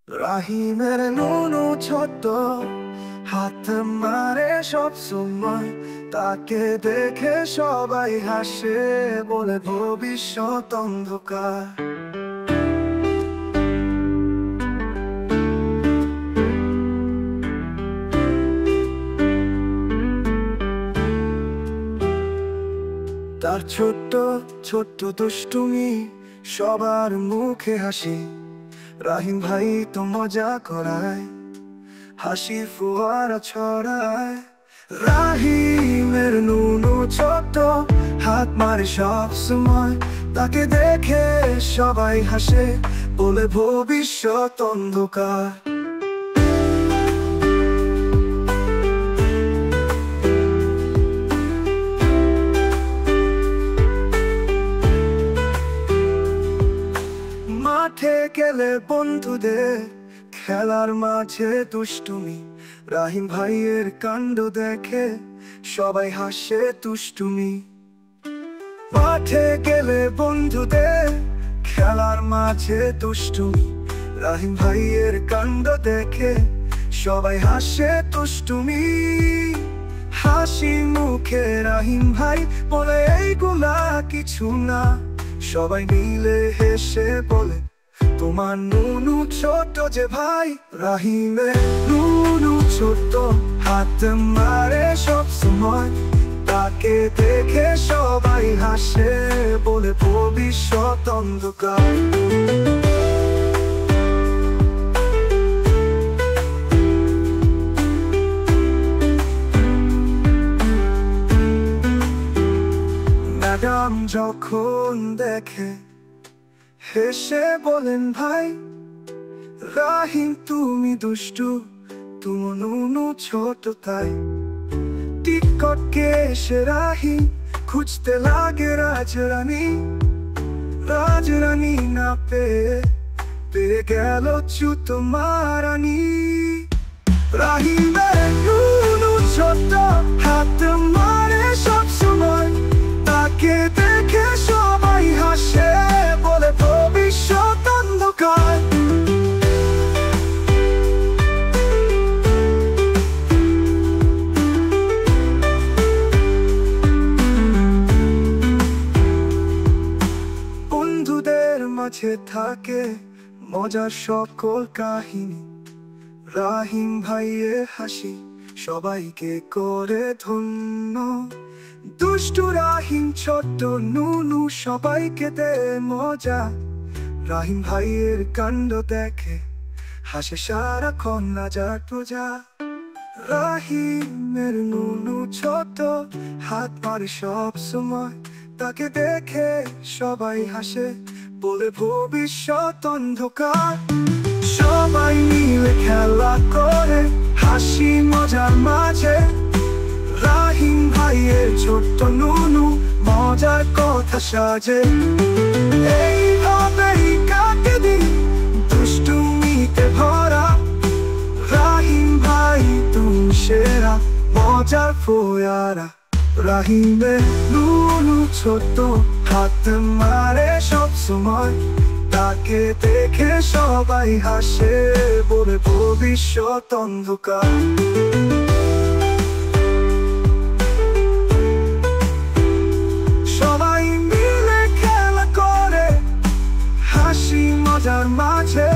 রাহিমের নুনু ছোট, হাত মারে সব সময়। তাকে দেখে সবাই হাসে, বলে ভবিষ্যৎ অন্ধকার। তার ছোট্ট ছোট্ট দুষ্টুমি সবার মুখে হাসি। রাহিম ভাই তো মজা করায়, হাসি ফোয়ারা ছড়ায়। রাহিমের নুনু ছোট, হাত মারে সব সময়। তাকে দেখে সবাই হাসে, বলে ভবিষ্যৎ অন্ধকার। মাঠে গেলে বন্ধুদের, খেলার মাঝে দুষ্টুমি। রাহিম ভাইয়ের কাণ্ড দেখে সবাই হাসে দুষ্টুমি। মাঠে গেলে বন্ধুদের, খেলার মাঝে দুষ্টুমি। রাহিম ভাইয়ের কাণ্ড দেখে সবাই হাসে দুষ্টুমি। হাসি মুখে রাহিম ভাই বলে, এইগুলা কিছু না। সবাই মিলে হেসে বলে, তোমার নুনু ছোট যে ভাই। রাহিমের নুনু ছোট, হাত মারে সব সময়। তাকে দেখে সবাই হাসে, বলে ভবিষ্যৎ অন্ধকার। ম্যাডাম যখন দেখে, হেসে বলেন, ভাই রাহিম তুমি দুষ্টু, তুমি নুনু ছোট তাই। টিকটকে এসে রাহিম খুঁজতে লাগে রাজরানী। রাজরানী না পেয়ে গেল চ্যুত মারানি। রাহিমের নুনু ছোট, হাত মারে সব সময়। তাকে দেখে সবাই হাসে, বলে ভবিষ্যৎ অন্ধকার। বন্ধুদের মাঝে থাকে মজার সকল কাহিনী। রাহিম ভাইয়ের হাসি সবাইকে করে ধন্য। দুষ্টু রাহিম ছোট্ট নুনু সবাইকে দেয় মজা। রাহিম ভাইয়ের কাণ্ড দেখে হাসে সারাক্ষণ রাজার প্রজা। রাহিমের নুনু ছোট, হাত মারে সব সময়। তাকে দেখে সবাই হাসে, বলে ভবিষ্যৎ অন্ধকার। সবাই মিলে খেলা করে, হাসি মজার মাঝে। রাহিম ভাইয়ের ছোট্ট নুনু মজার কথা সাজে। এইভাবেই কাটে দিন দুষ্টুমিতে ভরা। রাহিম ভাই তুমি সেরা, মজার ফোয়ারা। রাহিমের নুনু ছোট্ট, হাত মারে সব সময়। তাকে দেখে সবাই হাসে, বলে ভবিষ্যৎ অন্ধকার। সবাই মিলে খেলা করে, হাসি মজার মাঝে।